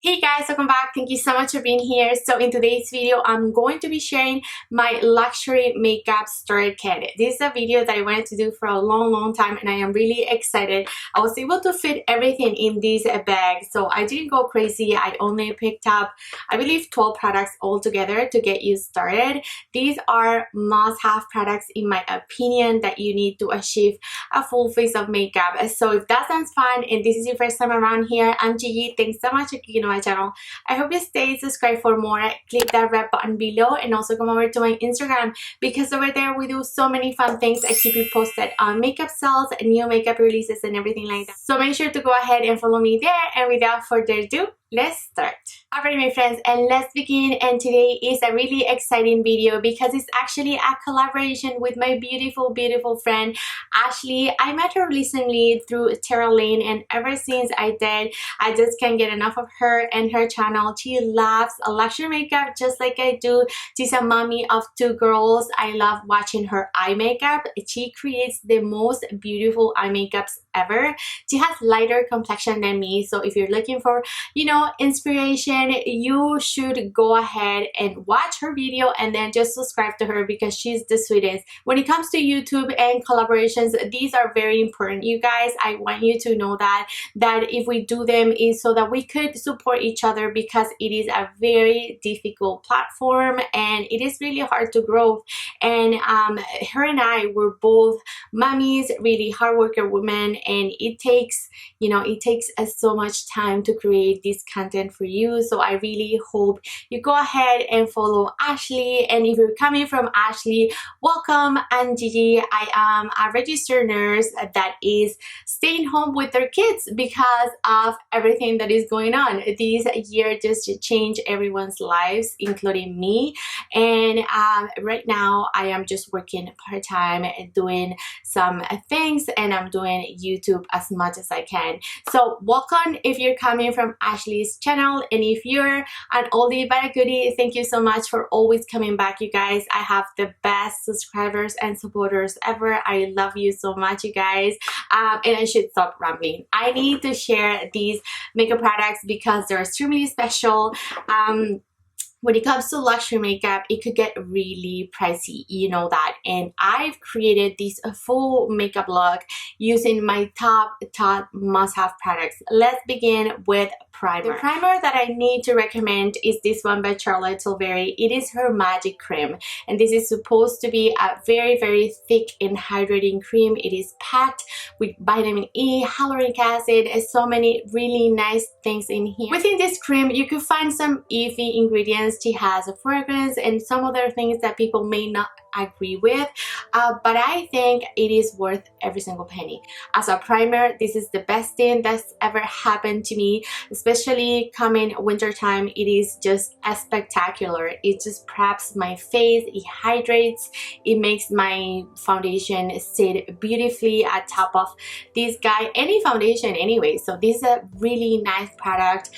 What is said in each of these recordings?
Hey guys, welcome back. Thank you so much for being here. So in today's video, I'm going to be sharing my luxury makeup starter kit. This is a video that I wanted to do for a long time and I am really excited. I was able to fit everything in this bag, so I didn't go crazy. I only picked up, I believe, 12 products altogether to get you started. These are must-have products in my opinion that you need to achieve a full face of makeup. So if that sounds fun and this is your first time around here, I'm Gigi. Thanks so much for clicking on my channel. I hope you stay subscribed for more. Click that red button below and also come over to my Instagram because over there we do so many fun things. I keep you posted on makeup sales, new makeup releases and everything like that. So make sure to go ahead and follow me there, and without further ado, let's start. Alright my friends, and let's begin. And today is a really exciting video because it's actually a collaboration with my beautiful friend Ashley. I met her recently through Guerlain, and ever since I did, I just can't get enough of her and her channel. She loves luxury makeup just like I do. She's a mommy of 2 girls. I love watching her eye makeup. She creates the most beautiful eye makeups ever. She has lighter complexion than me, so if you're looking for, inspiration, you should go ahead and watch her video and then just subscribe to her because she's the sweetest. When it comes to YouTube and collaborations, these are very important, you guys. I want you to know that if we do them is so that we could support each other, because it is a very difficult platform and it is really hard to grow. And her and I were both mommies, really hard worker women, and it takes us so much time to create this content for you. So I really hope you go ahead and follow Ashley. And if you're coming from Ashley, welcome. I'm Gigi. I am a registered nurse that is staying home with their kids because of everything that is going on. This year just changed everyone's lives, including me. And right now I am just working part-time and doing some things, and I'm doing YouTube as much as I can. So welcome if you're coming from Ashley's channel, and if you're an oldie but a goodie, thank you so much for always coming back, you guys. I have the best subscribers and supporters ever. I love you so much, you guys. And I should stop rambling. I need to share these makeup products because they're extremely special. When it comes to luxury makeup, it could get really pricey, you know that. And I've created this full makeup look using my top must-have products. Let's begin with primer. The primer that I need to recommend is this one by Tilbury. It is her magic cream, and this is supposed to be a very thick and hydrating cream. It is packed with vitamin E, hyaluronic acid, and so many really nice things in here. Within this cream, you could find some iffy ingredients. She has a fragrance and some other things that people may not agree with, but I think it is worth every single penny. As a primer, this is the best thing that's ever happened to me, especially coming winter time. It is just spectacular. It just preps my face, it hydrates, it makes my foundation sit beautifully at top of this guy, any foundation anyway. So this is a really nice product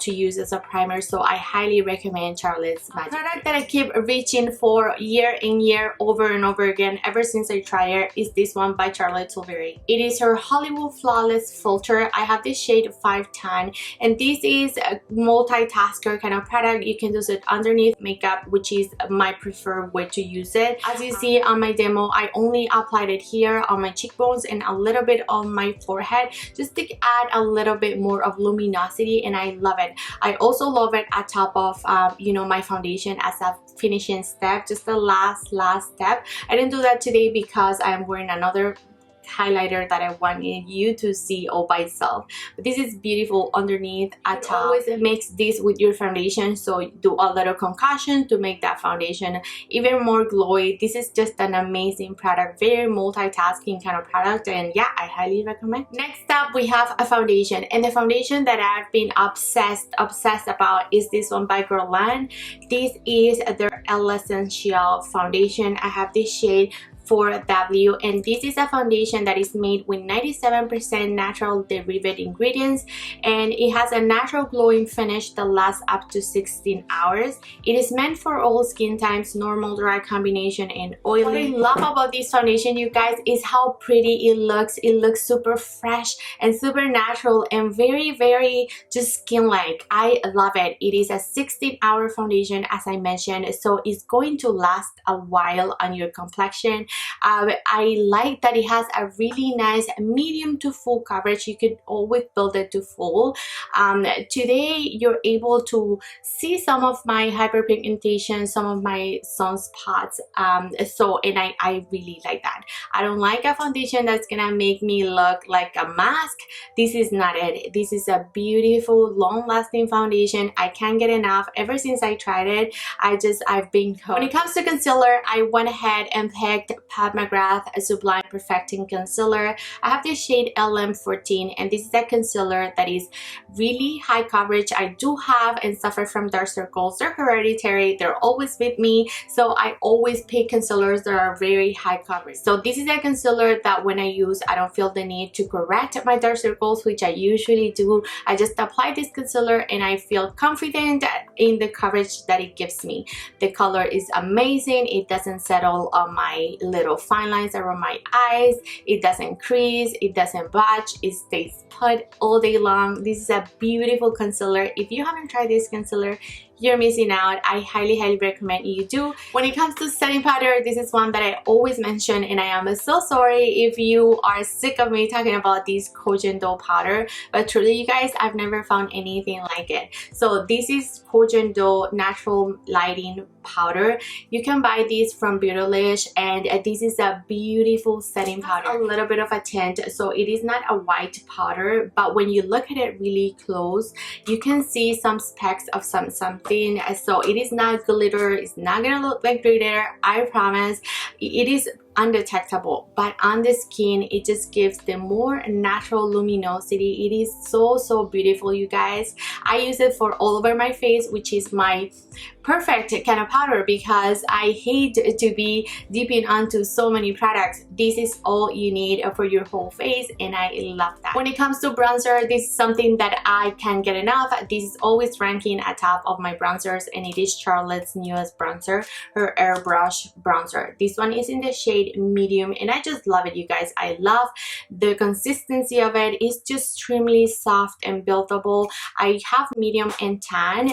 to use as a primer, so I highly recommend Charlotte's Magic. A product that I keep reaching for year in year over and over again ever since I tried it is this one by Tilbury. It is her Hollywood Flawless Filter. I have this shade 510, and this is a multitasker kind of product. You can use it underneath makeup, which is my preferred way to use it. As you see on my demo, I only applied it here on my cheekbones and a little bit on my forehead just to add a little bit more of luminosity, and I love it. I also love it at top of my foundation as a finishing step, just the last step. I didn't do that today because I'm wearing another highlighter that I wanted you to see all by itself, but this is beautiful underneath at top. Always mix this with your foundation, so do a little concoction to make that foundation even more glowy. This is just an amazing product, very multitasking kind of product, and yeah, I highly recommend. Next up, we have a foundation, and the foundation that I've been obsessed about is this one by Guerlain. This is their Essential foundation. I have this shade 4W, and this is a foundation that is made with 97% natural derived ingredients, and it has a natural glowing finish that lasts up to 16 hours. It is meant for all skin types, normal, dry, combination, and oily. What I love about this foundation, you guys, is how pretty it looks. It looks super fresh and super natural and very just skin-like. I love it. It is a 16-hour foundation, as I mentioned, so it's going to last a while on your complexion. I like that it has a really nice medium to full coverage. You could always build it to full. Today you're able to see some of my hyperpigmentation, some of my sunspots, and I really like that. I don't like a foundation that's gonna make me look like a mask. This is not it. This is a beautiful, long-lasting foundation. I can't get enough. Ever since I tried it, I've been hooked. When it comes to concealer, I went ahead and picked McGrath Sublime Perfecting Concealer. I have this shade LM14, and this is a concealer that is really high coverage. I do have and suffer from dark circles. They're hereditary. They're always with me, so I always pick concealers that are very high coverage. So this is a concealer that when I use, I don't feel the need to correct my dark circles, which I usually do. I just apply this concealer and I feel confident in the coverage that it gives me. The color is amazing. It doesn't settle on my little fine lines around my eyes. It doesn't crease. It doesn't budge. It stays put all day long. This is a beautiful concealer. If you haven't tried this concealer, you're missing out. I highly recommend you do. When it comes to setting powder, this is one that I always mention, and I am so sorry if you are sick of me talking about this Collagen Dough powder, but truly, you guys, I've never found anything like it. So this is Collagen Dough Natural Lighting Powder. You can buy this from Beautylish, and this is a beautiful setting powder. A little bit of a tint, so it is not a white powder, but when you look at it really close, you can see some specks of something. So it is not glitter. It's not gonna look like glitter, I promise. It is undetectable, but on the skin it just gives the more natural luminosity. It is so beautiful, you guys. I use it for all over my face, which is my perfect kind of powder because I hate to be dipping onto so many products. This is all you need for your whole face, and I love that. When it comes to bronzer, this is something that I can't get enough. This is always ranking at top of my bronzers, and it is Charlotte's newest bronzer, her Airbrush bronzer. This one is in the shade medium, and I just love it, you guys. I love the consistency of it. It's just extremely soft and buildable. I have medium and tan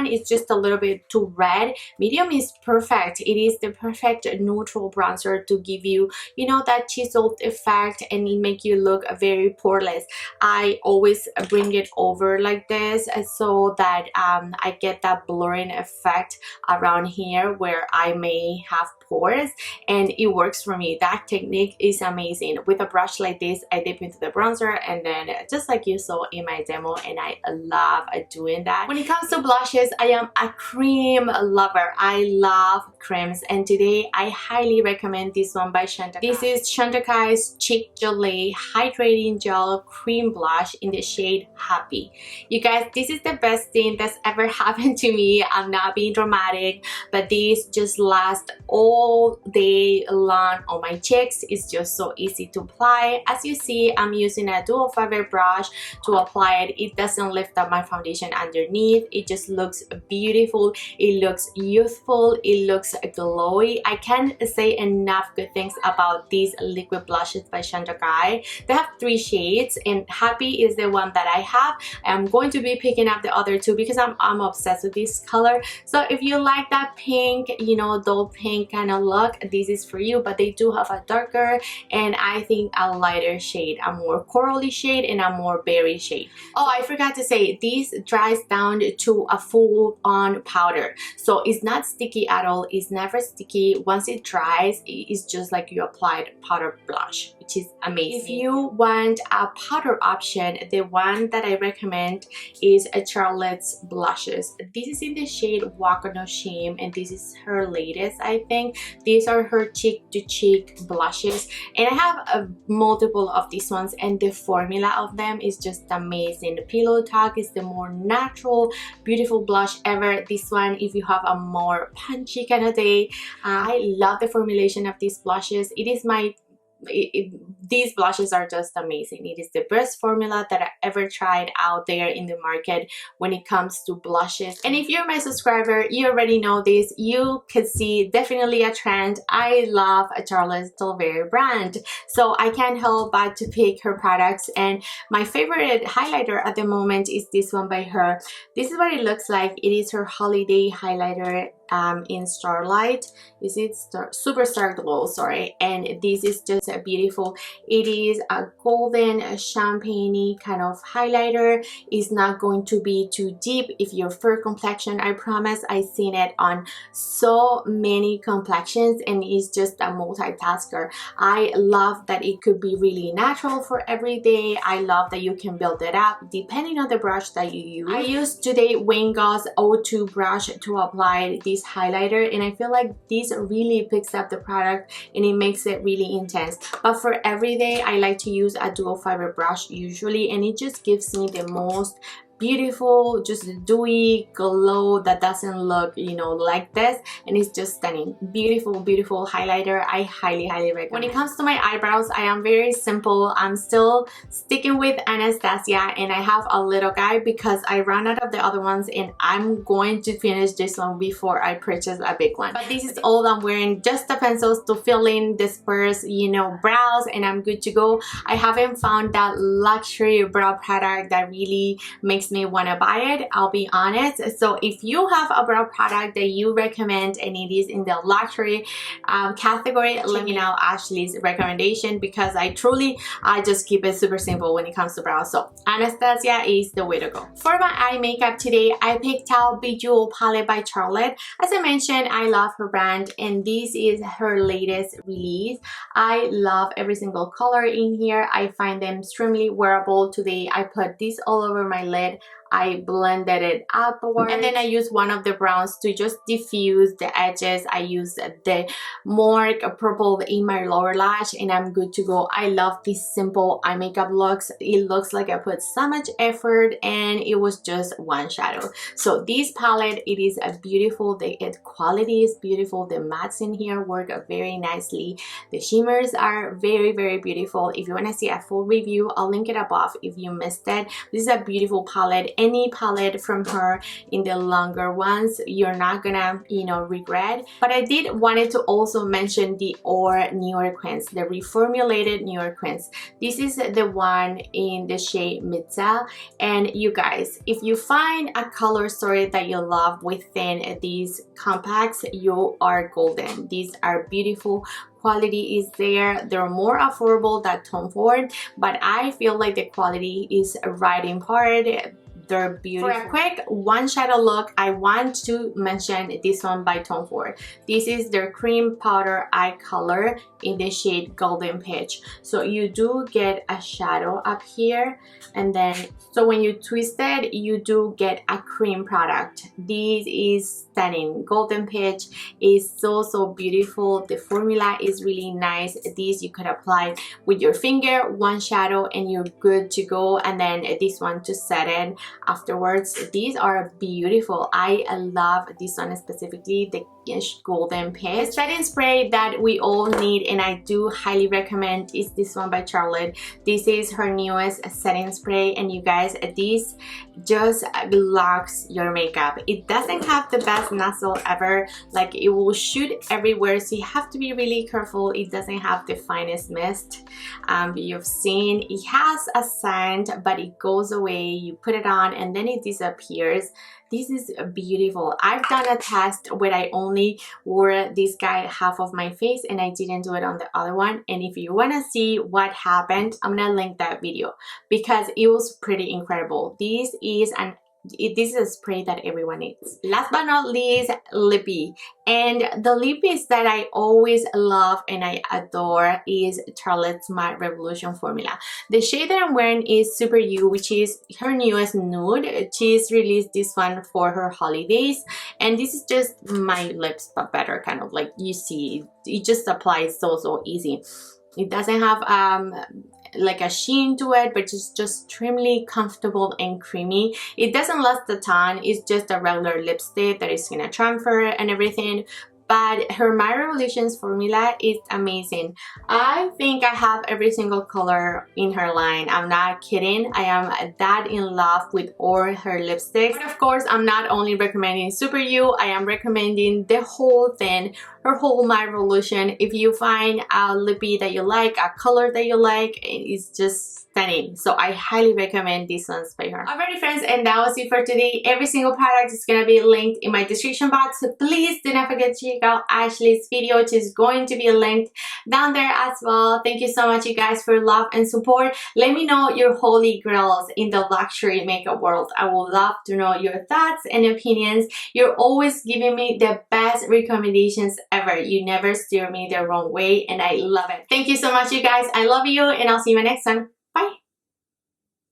is just a little bit too red. Medium is perfect. It is the perfect neutral bronzer to give you, you know, that chiseled effect and make you look very poreless. I always bring it over like this so that I get that blurring effect around here where I may have pores, and it works for me. That technique is amazing. With a brush like this, I dip into the bronzer, and then just like you saw in my demo, and I love doing that. When it comes to blushes, I am a cream lover. I love creams, and today I highly recommend this one by Chantecalle. This is Chantecalle's Cheek Gelee Hydrating Gel Cream Blush in the shade Happy. You guys, this is the best thing that's ever happened to me. I'm not being dramatic, but this just lasts all day long on my cheeks. It's just so easy to apply. As you see, I'm using a dual fiber brush to apply it. It doesn't lift up my foundation underneath. It just looks beautiful. It looks youthful. It looks glowy. I can't say enough good things about these liquid blushes by Chantecalle. They have 3 shades, and Happy is the one that I have. I'm going to be picking up the other 2 because I'm obsessed with this color. So if you like that pink, you know, dull pink kind of look, this is for you. But they do have a darker and I think a lighter shade, a more corally shade and a more berry shade. Oh, I forgot to say, this dries down to a full-on powder, so it's not sticky at all. It's never sticky. Once it dries, it's just like you applied powder blush, which which is amazing. If you want a powder option, the one that I recommend is a Charlotte's blushes. This is in the shade Walk No Shame, and this is her latest, I think. These are her cheek to cheek blushes, and I have multiple of these ones, and the formula of them is just amazing. The Pillow Talk is the more natural, beautiful blush ever. This one, if you have a more punchy kind of day, I love the formulation of these blushes. It is my these blushes are just amazing. It is the best formula that I ever tried out there in the market when it comes to blushes. And if you're my subscriber, you already know this. You could see definitely a trend. I love a Charlotte Tilbury brand, so I can't help but to pick her products. And my favorite highlighter at the moment is this one by her. This is what it looks like. It is her holiday highlighter in Starlight. Is it Superstar Glow, sorry. And this is just a beautiful, it is a golden champagne kind of highlighter. It's not going to be too deep if you're fair complexion. I promise, I've seen it on so many complexions, and it's just a multitasker. I love that it could be really natural for every day. I love that you can build it up depending on the brush that you use. I used today Wayne Goss O2 brush to apply this highlighter, and I feel like this really picks up the product and it makes it really intense. But for every day, I like to use a dual fiber brush usually, and it just gives me the most beautiful, just dewy glow that doesn't look, you know, like this, and it's just stunning. Beautiful, beautiful highlighter. I highly recommend. When it comes to my eyebrows, I am very simple. I'm still sticking with Anastasia, and I have a little guy because I ran out of the other ones, and I'm going to finish this one before I purchase a big one. But this is all I'm wearing, just the pencils to fill in, disperse, you know, brows, and I'm good to go. I haven't found that luxury brow product that really makes me want to buy it, I'll be honest. So if you have a brow product that you recommend and it is in the luxury category, let me know Ashley's recommendation, because I just keep it super simple when it comes to brows. So Anastasia is the way to go. For my eye makeup today, I picked out Bejewelled palette by Charlotte. As I mentioned, I love her brand, and this is her latest release. I love every single color in here. I find them extremely wearable. Today I put this all over my lid. I blended it upward, and then I used one of the browns to just diffuse the edges. I used the more purple in my lower lash, and I'm good to go. I love these simple eye makeup looks. It looks like I put so much effort, and it was just one shadow. So this palette, it is a beautiful. The quality is beautiful. The mattes in here work very nicely. The shimmers are very beautiful. If you want to see a full review, I'll link it above if you missed it. This is a beautiful palette. Any palette from her in the longer ones, you're not gonna, you know, regret. But I did wanted to also mention the New York Quince, the reformulated New York Quince. This is the one in the shade Mitza. And you guys, if you find a color story that you love within these compacts, you are golden. These are beautiful. Quality is there. They're more affordable than Tom Ford, but I feel like the quality is right in part. They're beautiful. For a quick one shadow look, I want to mention this one by Tom Ford. This is their cream powder eye color in the shade Golden Peach. So you do get a shadow up here, and then so when you twist it, you do get a cream product. This is stunning. Golden Peach is so beautiful. The formula is really nice. This you could apply with your finger, one shadow, and you're good to go. And then this one to set it afterwards. These are beautiful. I love this one specifically, the Golden Peach. The setting spray that we all need, and I do highly recommend, is this one by Charlotte. This is her newest setting spray, and you guys, this just locks your makeup. It doesn't have the best nozzle ever, like it will shoot everywhere, so you have to be really careful. It doesn't have the finest mist you've seen. It has a scent, but it goes away. You put it on and then it disappears. This is beautiful. I've done a test where I only wore this guy half of my face and I didn't do it on the other one. And if you want to see what happened, I'm gonna link that video because it was pretty incredible. This is an this is a spray that everyone needs. Last but not least, lippy. And the lippies that I always love and I adore is Charlotte's Matte Revolution formula. The shade that I'm wearing is Super You, which is her newest nude. She's released this one for her holidays, and this is just my lips but better, kind of like, you see, it just applies so easy. It doesn't have like a sheen to it, but it's just extremely comfortable and creamy. It doesn't last a ton. It's just a regular lipstick that is gonna transfer and everything. But her My Revolutions formula is amazing. I think I have every single color in her line. I'm not kidding. I am that in love with all her lipsticks. But of course, I'm not only recommending Super You, I am recommending the whole thing, her whole My Revolution. If you find a lippy that you like, a color that you like, it's just stunning. So I highly recommend these ones by her. Alrighty friends, and that was it for today. Every single product is gonna be linked in my description box, so please do not forget to check out Ashley's video, which is going to be linked down there as well. Thank you so much, you guys, for love and support. Let me know your holy grails in the luxury makeup world. I would love to know your thoughts and opinions. You're always giving me the best recommendations ever. You never steer me the wrong way, and I love it. Thank you so much, you guys. I love you, and I'll see you in my next one. Bye.